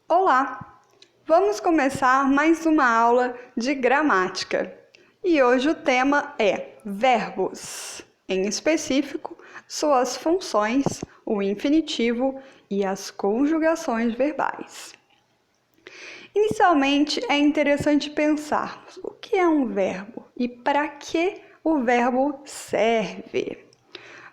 Olá! Vamos começar mais uma aula de gramática. E hoje o tema é verbos, em específico, suas funções, o infinitivo e as conjugações verbais. Inicialmente, é interessante pensarmos o que é um verbo e para que o verbo serve.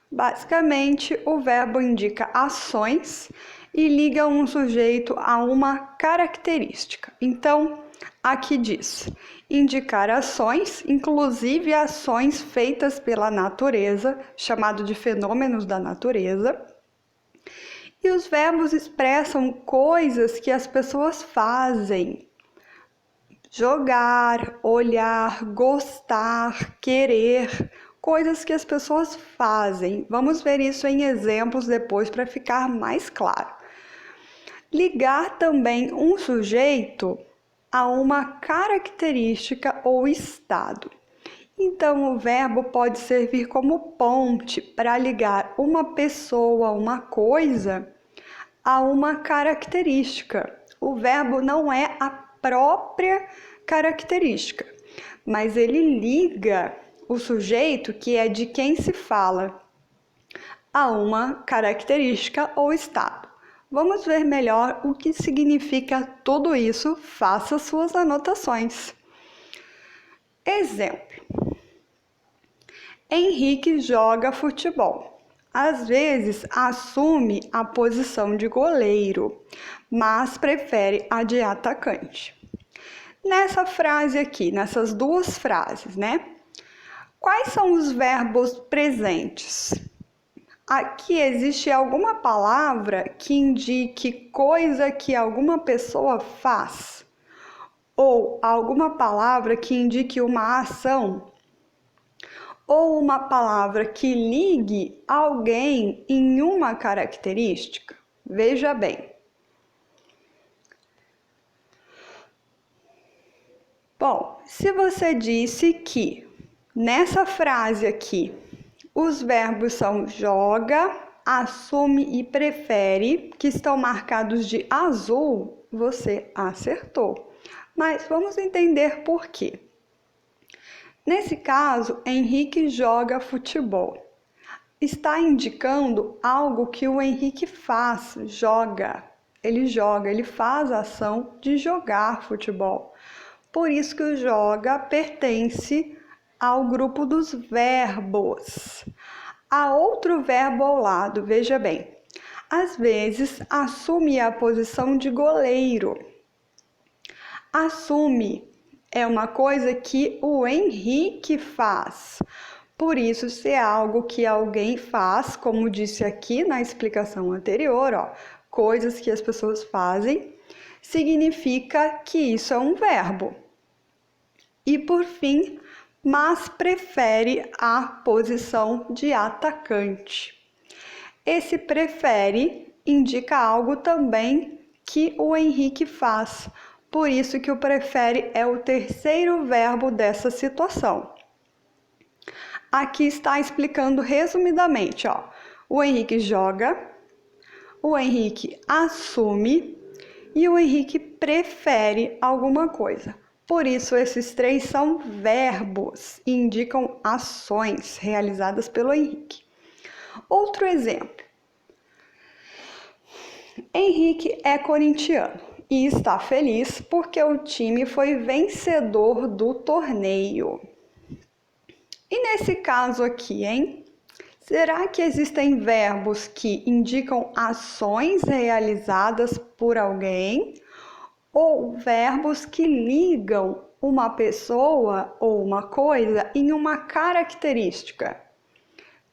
Basicamente, o verbo indica ações e liga um sujeito a uma característica. Então, aqui diz: indicar ações, inclusive ações feitas pela natureza, chamado de fenômenos da natureza. E os verbos expressam coisas que as pessoas fazem. Jogar, olhar, gostar, querer, coisas que as pessoas fazem. Vamos ver isso em exemplos depois para ficar mais claro. Ligar também um sujeito a uma característica ou estado. Então, o verbo pode servir como ponte para ligar uma pessoa, uma coisa, a uma característica. O verbo não é a própria característica, mas ele liga o sujeito, que é de quem se fala, a uma característica ou estado. Vamos ver melhor o que significa tudo isso. Faça suas anotações. Exemplo: Henrique joga futebol. Às vezes assume a posição de goleiro, mas prefere a de atacante. Nessa frase aqui, nessas duas frases, né? Quais são os verbos presentes? Aqui existe alguma palavra que indique coisa que alguma pessoa faz? Ou alguma palavra que indique uma ação? Ou uma palavra que ligue alguém em uma característica? Veja bem. Bom, se você disse que nessa frase aqui os verbos são joga, assume e prefere, que estão marcados de azul, você acertou. Mas vamos entender por quê. Nesse caso, Henrique joga futebol. Está indicando algo que o Henrique faz, joga. Ele faz a ação de jogar futebol. Por isso que o joga pertence ao grupo dos verbos. Há outro verbo ao lado, veja bem. Às vezes, assume a posição de goleiro. Assume é uma coisa que o Henrique faz. Por isso, se é algo que alguém faz, como disse aqui na explicação anterior, coisas que as pessoas fazem, significa que isso é um verbo. E por fim, mas prefere a posição de atacante. Esse prefere indica algo também que o Henrique faz. Por isso que o prefere é o terceiro verbo dessa situação. Aqui está explicando resumidamente, o Henrique joga, o Henrique assume e o Henrique prefere alguma coisa. Por isso, esses três são verbos e indicam ações realizadas pelo Henrique. Outro exemplo. Henrique é corintiano e está feliz porque o time foi vencedor do torneio. E nesse caso aqui, hein? Será que existem verbos que indicam ações realizadas por alguém ou verbos que ligam uma pessoa ou uma coisa em uma característica?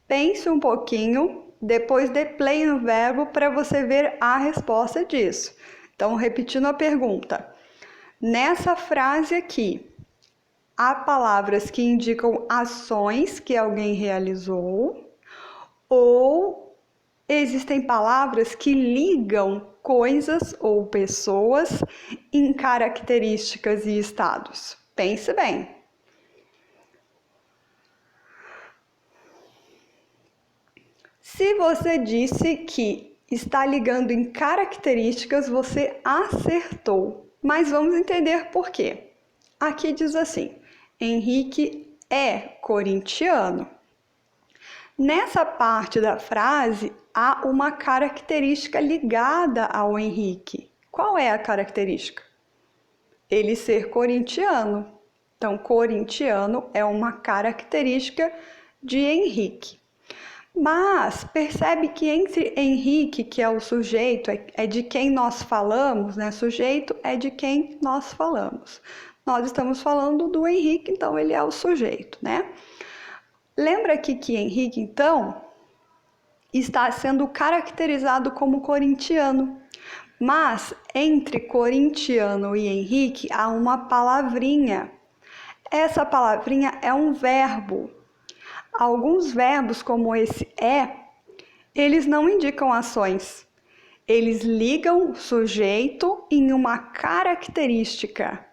Pense um pouquinho, depois dê play no verbo para você ver a resposta disso. Então, repetindo a pergunta. Nessa frase aqui, há palavras que indicam ações que alguém realizou ou existem palavras que ligam coisas ou pessoas em características e estados? Pense bem. Se você disse que está ligando em características, você acertou. Mas vamos entender por quê. Aqui diz assim: Henrique é corintiano. Nessa parte da frase, há uma característica ligada ao Henrique. Qual é a característica? Ele ser corintiano. Então, corintiano é uma característica de Henrique. Mas percebe que entre Henrique, que é o sujeito, é de quem nós falamos, né? Sujeito é de quem nós falamos. Nós estamos falando do Henrique, então ele é o sujeito, né? Lembra aqui que Henrique, então, está sendo caracterizado como corintiano. Mas entre corintiano e Henrique há uma palavrinha. Essa palavrinha é um verbo. Alguns verbos, como esse eles não indicam ações. Eles ligam o sujeito em uma característica.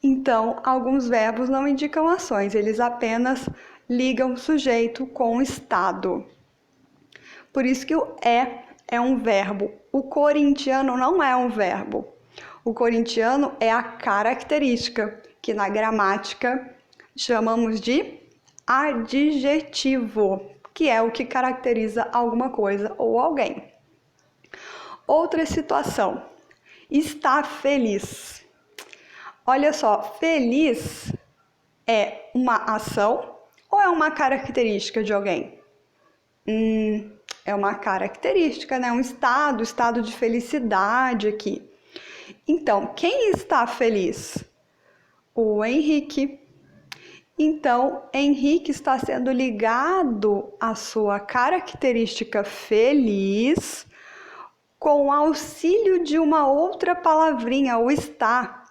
Então, alguns verbos não indicam ações, eles apenas ligam o sujeito com o estado. Por isso que o é um verbo. O corintiano não é um verbo. O corintiano é a característica, que na gramática chamamos de adjetivo, que é o que caracteriza alguma coisa ou alguém. Outra situação. Está feliz. Olha só, feliz é uma ação ou é uma característica de alguém? É uma característica, né? Um estado de felicidade aqui. Então, quem está feliz? O Henrique. Então, Henrique está sendo ligado à sua característica feliz com o auxílio de uma outra palavrinha, o está.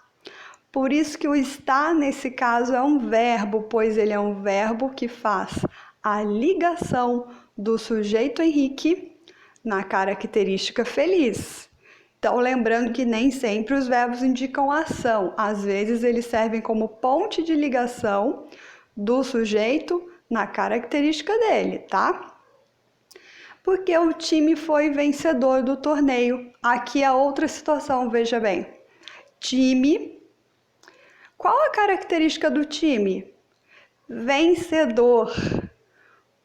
Por isso que o está, nesse caso, é um verbo, pois ele é um verbo que faz a ligação do sujeito Henrique na característica feliz. Então, lembrando que nem sempre os verbos indicam ação. Às vezes, eles servem como ponte de ligação do sujeito na característica dele, tá? Porque o time foi vencedor do torneio. Aqui é outra situação, veja bem. Time. Qual a característica do time? Vencedor.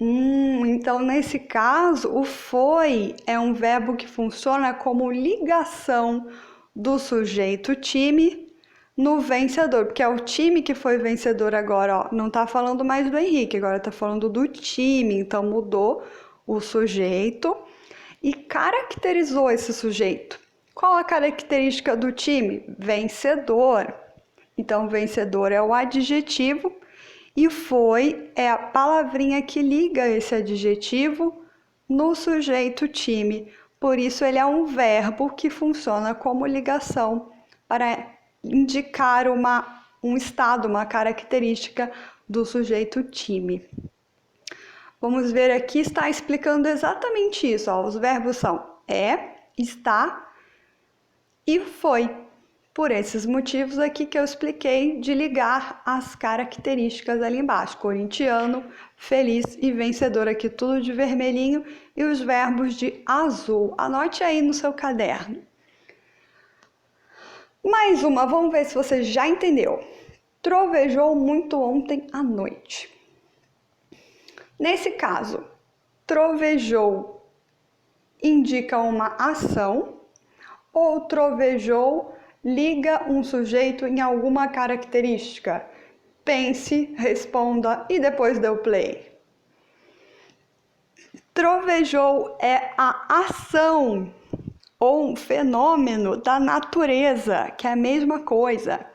Então, nesse caso, o foi é um verbo que funciona como ligação do sujeito time no vencedor, porque é o time que foi vencedor agora, ó, não está falando mais do Henrique, agora está falando do time, então mudou o sujeito e caracterizou esse sujeito. Qual a característica do time? Vencedor. Então, vencedor é o adjetivo e foi é a palavrinha que liga esse adjetivo no sujeito time. Por isso, ele é um verbo que funciona como ligação para indicar um estado, uma característica do sujeito time. Vamos ver aqui, está explicando exatamente isso. Ó. Os verbos são está e foi. Por esses motivos aqui que eu expliquei de ligar as características ali embaixo. Corintiano, feliz e vencedor aqui tudo de vermelhinho e os verbos de azul. Anote aí no seu caderno. Mais uma, vamos ver se você já entendeu. Trovejou muito ontem à noite. Nesse caso, trovejou indica uma ação ou trovejou liga um sujeito em alguma característica. Pense, responda e depois dê o play. Trovejou é a ação ou um fenômeno da natureza, que é a mesma coisa.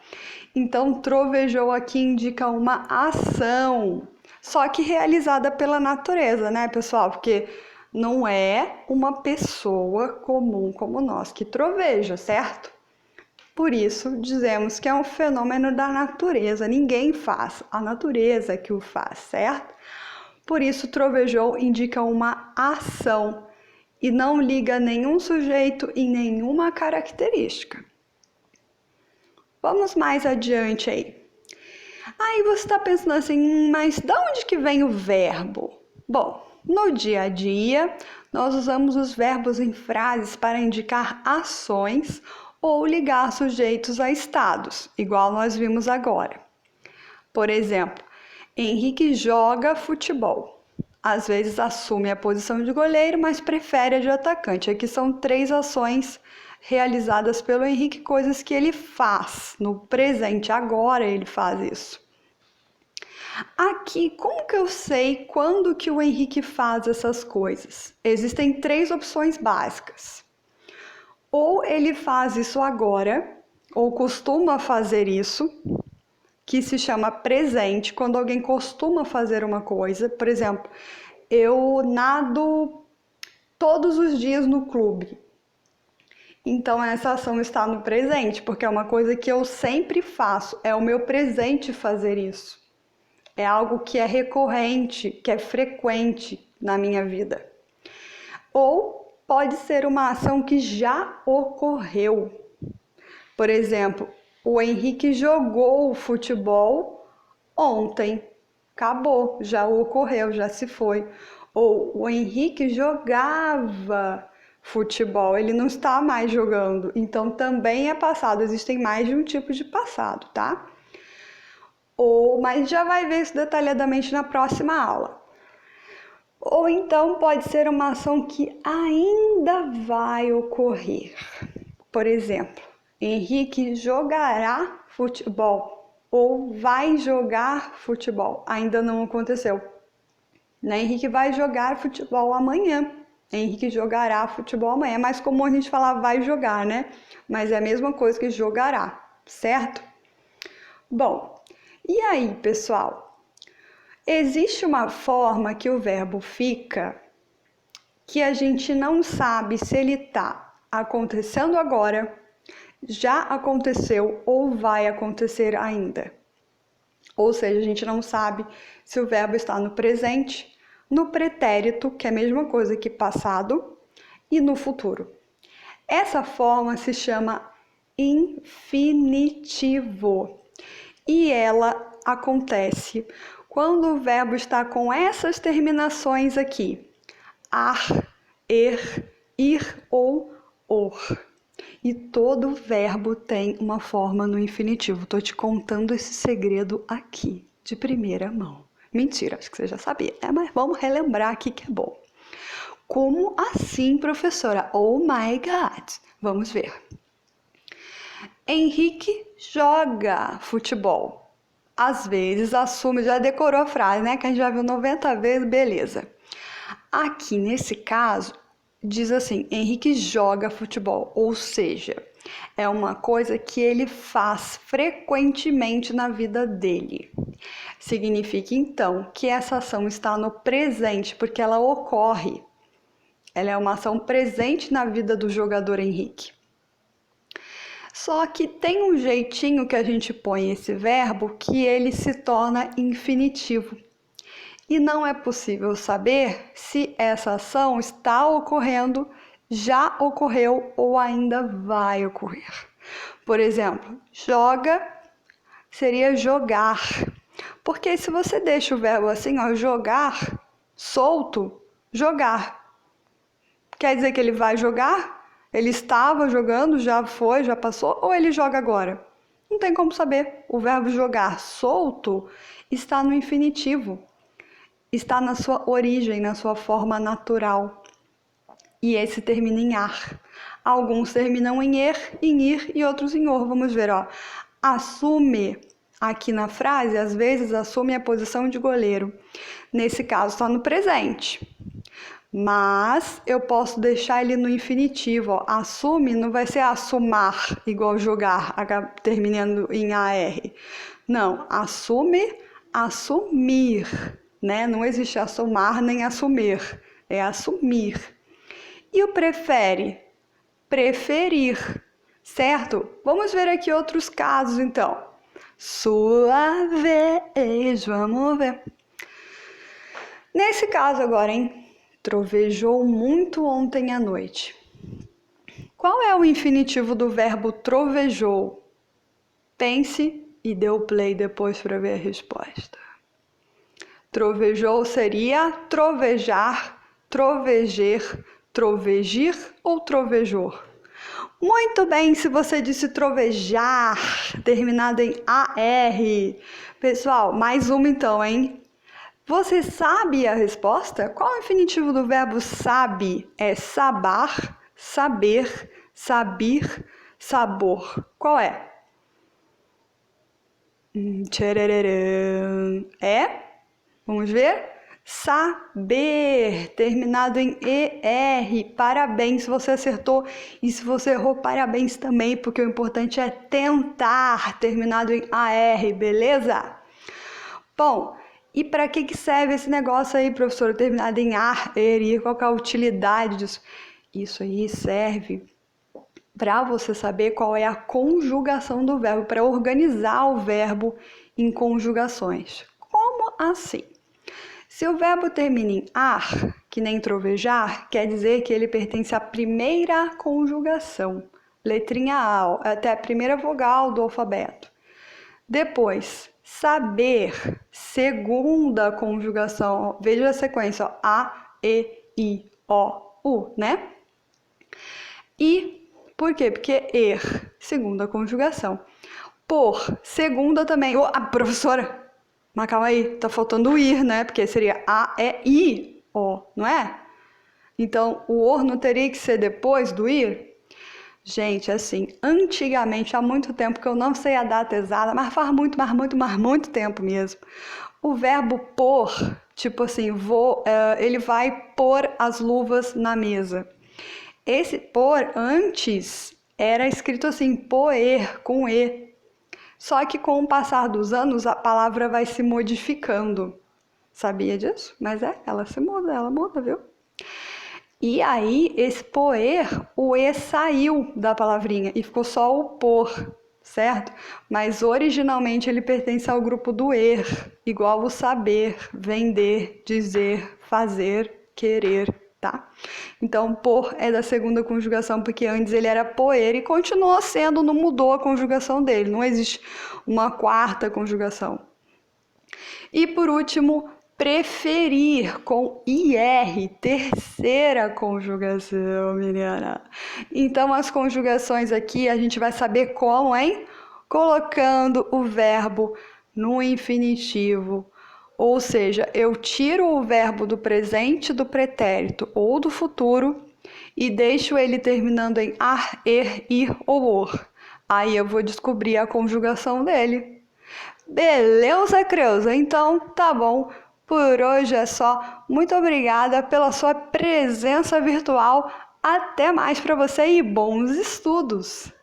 Então, trovejou aqui indica uma ação, só que realizada pela natureza, né, pessoal? Porque não é uma pessoa comum como nós que troveja, certo? Por isso, dizemos que é um fenômeno da natureza, ninguém faz, a natureza que o faz, certo? Por isso, trovejou indica uma ação e não liga nenhum sujeito e nenhuma característica. Vamos mais adiante aí. Aí você está pensando assim, mas de onde que vem o verbo? Bom, no dia a dia, nós usamos os verbos em frases para indicar ações ou ligar sujeitos a estados, igual nós vimos agora. Por exemplo, Henrique joga futebol. Às vezes assume a posição de goleiro, mas prefere a de atacante. Aqui são 3 ações realizadas pelo Henrique, coisas que ele faz no presente, agora ele faz isso. Aqui, como que eu sei quando que o Henrique faz essas coisas? Existem 3 opções básicas. Ou ele faz isso agora, ou costuma fazer isso, que se chama presente, quando alguém costuma fazer uma coisa. Por exemplo, eu nado todos os dias no clube. Então, essa ação está no presente, porque é uma coisa que eu sempre faço. É o meu presente fazer isso. É algo que é recorrente, que é frequente na minha vida. Ou pode ser uma ação que já ocorreu. Por exemplo, o Henrique jogou futebol ontem. Acabou, já ocorreu, já se foi. Ou o Henrique jogava futebol, ele não está mais jogando, então também é passado. Existem mais de um tipo de passado, tá? Mas já vai ver isso detalhadamente na próxima aula. Ou então pode ser uma ação que ainda vai ocorrer. Por exemplo, Henrique jogará futebol ou vai jogar futebol. Ainda não aconteceu. Henrique vai jogar futebol amanhã. Henrique jogará futebol amanhã. É mais comum a gente falar vai jogar, né? Mas é a mesma coisa que jogará, certo? Bom, e aí, pessoal? Existe uma forma que o verbo fica que a gente não sabe se ele está acontecendo agora, já aconteceu ou vai acontecer ainda. Ou seja, a gente não sabe se o verbo está no presente, no pretérito, que é a mesma coisa que passado, e no futuro. Essa forma se chama infinitivo e ela acontece quando o verbo está com essas terminações aqui: ar, er, ir ou or. E todo verbo tem uma forma no infinitivo. Estou te contando esse segredo aqui, de primeira mão. Mentira, acho que você já sabia, né? Mas vamos relembrar aqui que é bom. Como assim, professora? Oh my God! Vamos ver. Henrique joga futebol. Às vezes assume, já decorou a frase, né? Que a gente já viu 90 vezes, beleza. Aqui, nesse caso, diz assim, Henrique joga futebol, ou seja, é uma coisa que ele faz frequentemente na vida dele. Significa, então, que essa ação está no presente, porque ela ocorre. Ela é uma ação presente na vida do jogador Henrique. Só que tem um jeitinho que a gente põe esse verbo que ele se torna infinitivo. E não é possível saber se essa ação está ocorrendo, já ocorreu ou ainda vai ocorrer. Por exemplo, joga seria jogar. Porque se você deixa o verbo assim, ó, jogar, solto, jogar. Quer dizer que ele vai jogar? Ele estava jogando, já foi, já passou, ou ele joga agora? Não tem como saber. O verbo jogar solto está no infinitivo. Está na sua origem, na sua forma natural. E esse termina em ar. Alguns terminam em er, em ir e outros em or. Vamos ver, ó. Assume, aqui na frase, às vezes assume a posição de goleiro. Nesse caso, está no presente. Mas eu posso deixar ele no infinitivo, ó. Assume não vai ser assumar, igual jogar, terminando em AR. Não, assume, assumir, né? Não existe assumar nem assumir, é assumir. E o prefere? Preferir, certo? Vamos ver aqui outros casos, então. Sua vez, vamos ver. Nesse caso agora, hein? Trovejou muito ontem à noite. Qual é o infinitivo do verbo trovejou? Pense e dê o play depois para ver a resposta. Trovejou seria trovejar, troveger, trovegir ou trovejor? Muito bem, se você disse trovejar, terminado em AR. Pessoal, mais uma então, hein? Você sabe a resposta? Qual é o infinitivo do verbo sabe? É sabar, saber, sabir, sabor. Qual é? Tchararam. É? Vamos ver? Saber, terminado em ER. Parabéns se você acertou. E se você errou, parabéns também, porque o importante é tentar, terminado em AR, beleza? Bom, e para que serve esse negócio aí, professor, terminado em AR, ER? Qual que é a utilidade disso? Isso aí serve para você saber qual é a conjugação do verbo, para organizar o verbo em conjugações. Como assim? Se o verbo termina em ar, que nem trovejar, quer dizer que ele pertence à primeira conjugação, letrinha A, até a primeira vogal do alfabeto. Depois, saber, segunda conjugação, veja a sequência, ó, A, E, I, O, U, né? E por quê? Porque segunda conjugação. Por, segunda também. Oh, a professora, mas calma aí, tá faltando o ir, né? Porque seria A, E, I, O, não é? Então, o or não teria que ser depois do ir? Gente, assim, antigamente, há muito tempo, que eu não sei a data exata, mas faz muito tempo mesmo. O verbo pôr, tipo assim, ele vai pôr as luvas na mesa. Esse pôr antes era escrito assim, poer, com E. Só que com o passar dos anos a palavra vai se modificando. Sabia disso? Mas ela muda, viu? E aí, esse poer, o E saiu da palavrinha e ficou só o por, certo? Mas originalmente ele pertence ao grupo do er, igual o saber, vender, dizer, fazer, querer, tá? Então, por é da segunda conjugação, porque antes ele era poer e continuou sendo, não mudou a conjugação dele, não existe uma quarta conjugação. E por último, preferir com IR, terceira conjugação, menina. Então, as conjugações aqui a gente vai saber como, hein? Colocando o verbo no infinitivo. Ou seja, eu tiro o verbo do presente, do pretérito ou do futuro e deixo ele terminando em ar, er, ir ou or. Aí eu vou descobrir a conjugação dele. Beleza, Creuza? Então, tá bom. Por hoje é só. Muito obrigada pela sua presença virtual. Até mais para você e bons estudos!